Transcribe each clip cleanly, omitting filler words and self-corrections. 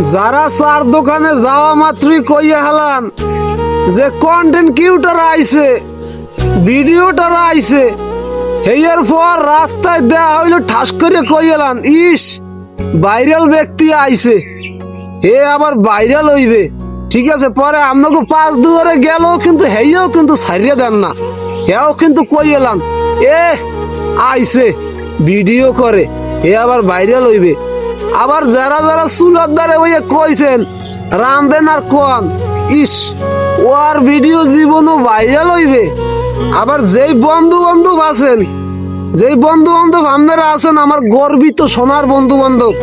যারা চার দোকানে যাওয়া মাত্রই কইয়া হেলান যে কন্টেন্ট কিউটার আইছে, ভিডিওটার আইছে, হেয়ার পর রাস্তায় দেয়া হইলো ঠাস করে কইয়ালান ইস ভাইরাল ব্যক্তি আইছে, হে আবার ভাইরাল হইবে। ঠিক আছে, পরে আপনাকে পাঁচ দুয়ারে গেল কিন্তু হেইও কিন্তু ছাড়িয়ে দেন না, হেও কিন্তু কইয়ালান এ আইছে ভিডিও করে, হে আবার ভাইরাল হইবে। আবার যারা যারা চুলার দ্বারে হইয়া কইছেন রান্ধেন আর কোন ইস ওর ভিডিও জীবনও ভাইরাল হইবে। আবার যেই বন্ধু বান্ধব আছেন, যেই বন্ধু বান্ধব আপনারা আছেন আমার গর্বিত সোনার বন্ধু বান্ধব,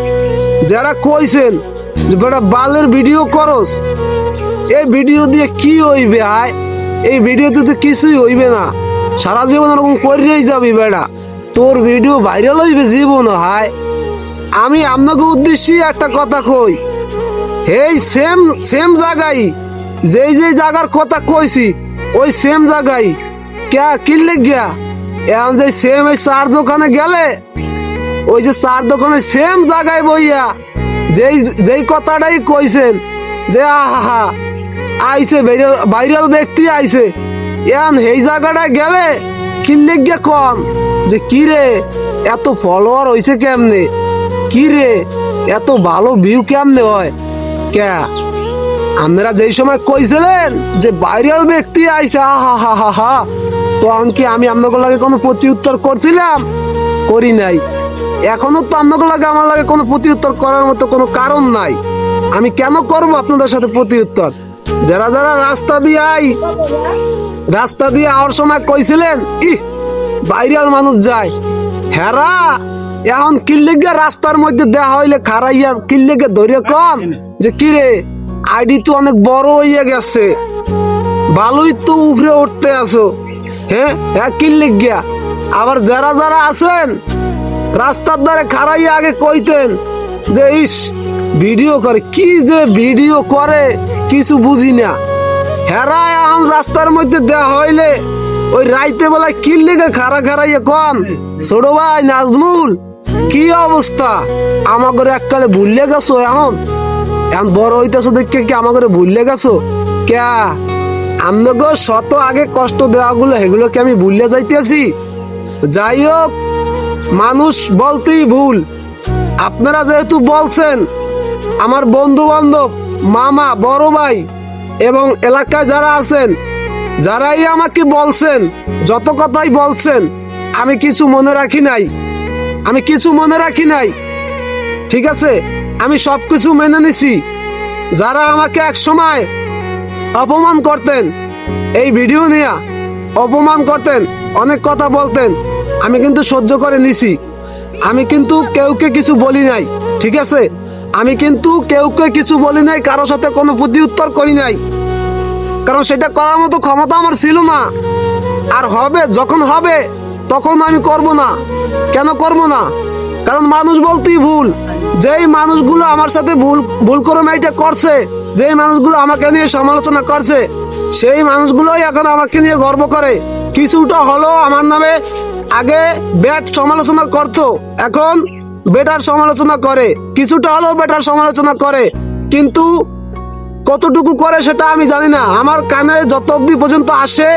যারা কইছেন যে বেটা বালের ভিডিও করস, এই ভিডিও দিয়ে কি হইবে আয়, এই ভিডিওতে তো কিছুই হইবে না, সারা জীবন এরকম করিয়েই যাবি বেটা, তোর ভিডিও ভাইরাল হইবে জীবন হায়। আমি আপনাকে উদ্দেশ্যে একটা কথা কই, এই সেম সেম জায়গায় যেই যেই জায়গার কথা কইছি ওই সেম জায়গায় কে কিনলে গিয়া এখন যে সেম এই চার দোকানে গেলে ওই যে চার দোকানে সেম জায়গায় বইয়া যেই যেই কথাটাই কইছেন যে আহা আইছে ভাইরাল ভাইরাল ব্যক্তি আইছে, এখন এই জায়গাটায় গেলে কিনলে গিয়া কম যে কি রে এত ফলোয়ার হইছে কেমনে, কি রে এত ভালো ভিউ কেমনে হয়, কে আপনারা যেই সময় কইছিলেন যে ভাইরাল ব্যক্তি আইছে আহা হা হা হা, তখন কি আমি আপনাদের লাগে কোনো প্রতি উত্তর করছিলাম? করি নাই। এখনো তো আপনাদের লাগে আমার লাগে কোনো প্রতি উত্তর করার মতো কোনো কারণ নাই, আমি কেন করব আপনাদের সাথে প্রতি উত্তর? যারা যারা রাস্তা দিয়ে আওয়ার সময় কইছিলেন ই ভাইরাল মানুষ যায়, হেরা এখন কিল্লেগে রাস্তার মধ্যে দেয়া হইলে খারাইয়া কিল্লেগে ধরে কম যে কিরে আইডি তো অনেক বড় হইয়া গেছে, ভালোই তো উপরে উঠতে আসো, হ্যাঁ হ্যাঁ কিল্লেগিয়া। আবার যারা যারা আছেন রাস্তার ধারে খারাইয়া আগে কইতেন যে ইস ভিডিও করে, কি যে ভিডিও করে কিছু বুঝি না, হেরা এখন রাস্তার মধ্যে দেয়া হইলে ওই রাইতে বেলায় কিল্লেগে খারাইয়া কন ছোট ভাই নাজমুল কি অবস্থা, আমাকে এককালে ভুললে গেছো, এখন এখন বড় হইতেছো দেখে কি আমাকে ভুললে গেছো? কে আমনগো শত আগে কষ্ট দেওয়াগুলো সেগুলো কি আমি ভুললে যাইতেছি? যাই হোক, মানুষ বলতেই ভুল। আপনারা যেহেতু বলছেন আমার বন্ধু বান্ধব মামা বড় ভাই এবং এলাকায় যারা আছেন যারাই আমাকে বলছেন, যত কথাই বলছেন আমি কিছু মনে রাখি নাই, আমি কিছু মনে রাখি নাই, ঠিক আছে, আমি সবকিছু মেনে নিছি। যারা আমাকে এক সময় অপমান করতেন, এই ভিডিও নিয়ে অপমান করতেন, অনেক কথা বলতেন, আমি কিন্তু সহ্য করে নিছি, আমি কিন্তু কেউকে কিছু বলি নাই, ঠিক আছে, আমি কিন্তু কেউকে কিছু বলি নাই, কারোর সাথে কোনো প্রতি উত্তর করি নাই, কারণ সেটা করার মতো ক্ষমতা আমার ছিল না। আর হবে যখন হবে তখন আমি করব না। কেন করব না? কারণ মানুষ বলতেই ভুল। যেই মানুষগুলো আমার সাথে ভুল করে এটা করছে, যেই মানুষগুলো আমাকে নিয়ে সমালোচনা করছে, সেই মানুষগুলোই এখন আমাকে নিয়ে গর্ব করে। কিছুটা হলো আমার নামে আগে ব্যাড সমালোচনা করতো, এখন বেটার সমালোচনা করে, কিছুটা হলো বেটার সমালোচনা করে, কিন্তু কতটুকু করে সেটা আমি জানি না। আমার কানে যত অবধি পর্যন্ত আসে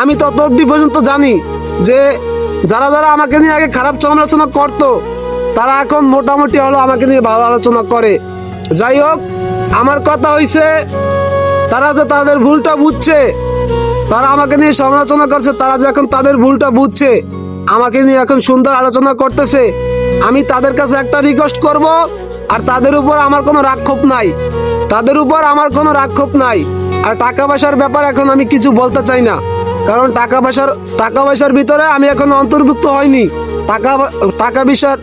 আমি তত অবধি পর্যন্ত জানি যে যারা যারা আমাকে নিয়ে আগে খারাপ সমালোচনা করতো তারা এখন মোটামুটি হলো আমাকে নিয়ে ভালো আলোচনা করে। যাই হোক, আমার কথা হইছে তারা যে তাদের ভুলটা বুঝছে, তারা আমাকে নিয়ে সমালোচনা করছে, তারা যে এখন তাদের ভুলটা বুঝছে আমাকে নিয়ে এখন সুন্দর আলোচনা করতেছে, আমি তাদের কাছে একটা রিকোয়েস্ট করব, আর তাদের উপর আমার কোনো রাগক্ষোভ নাই, তাদের উপর আমার কোনো রাগক্ষোভ নাই। আর টাকা পয়সার ব্যাপার এখন আমি কিছু বলতে চাই না, কারণ টাকা পয়সার ভিতরে আমি এখন অন্তর্ভুক্ত হয়নি।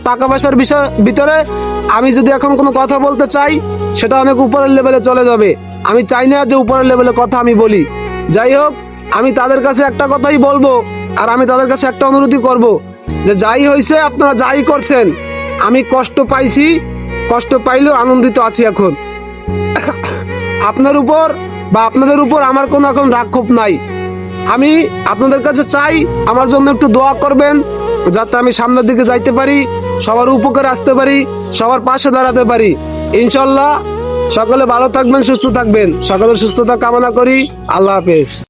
টাকা পয়সার বিষয় ভিতরে আমি যদি এখন কোনো কথা বলতে চাই সেটা অনেক উপরের লেভেলে চলে যাবে, আমি চাই না যে উপরের লেভেলে কথা আমি বলি। যাই হোক, আমি তাদের কাছে একটা কথাই বলবো, আর আমি তাদের কাছে একটা অনুরোধই করব যে যাই হয়েছে আপনারা যাই করছেন, আমি কষ্ট পাইছি, কষ্ট পাইলেও আনন্দিত আছি। এখন আপনার উপর বা আপনাদের উপর আমার কোনো এখন রাগক্ষোভ নাই। আমি আপনাদের কাছে চাই আমার জন্য একটু দোয়া করবেন, যাতে আমি সামনের দিকে যাইতে পারি, সবার উপকারে আসতে পারি, সবার পাশে দাঁড়াতে পারি। ইনশাল্লাহ সকলে ভালো থাকবেন, সুস্থ থাকবেন, সকলের সুস্থতা কামনা করি। আল্লাহ হাফেজ।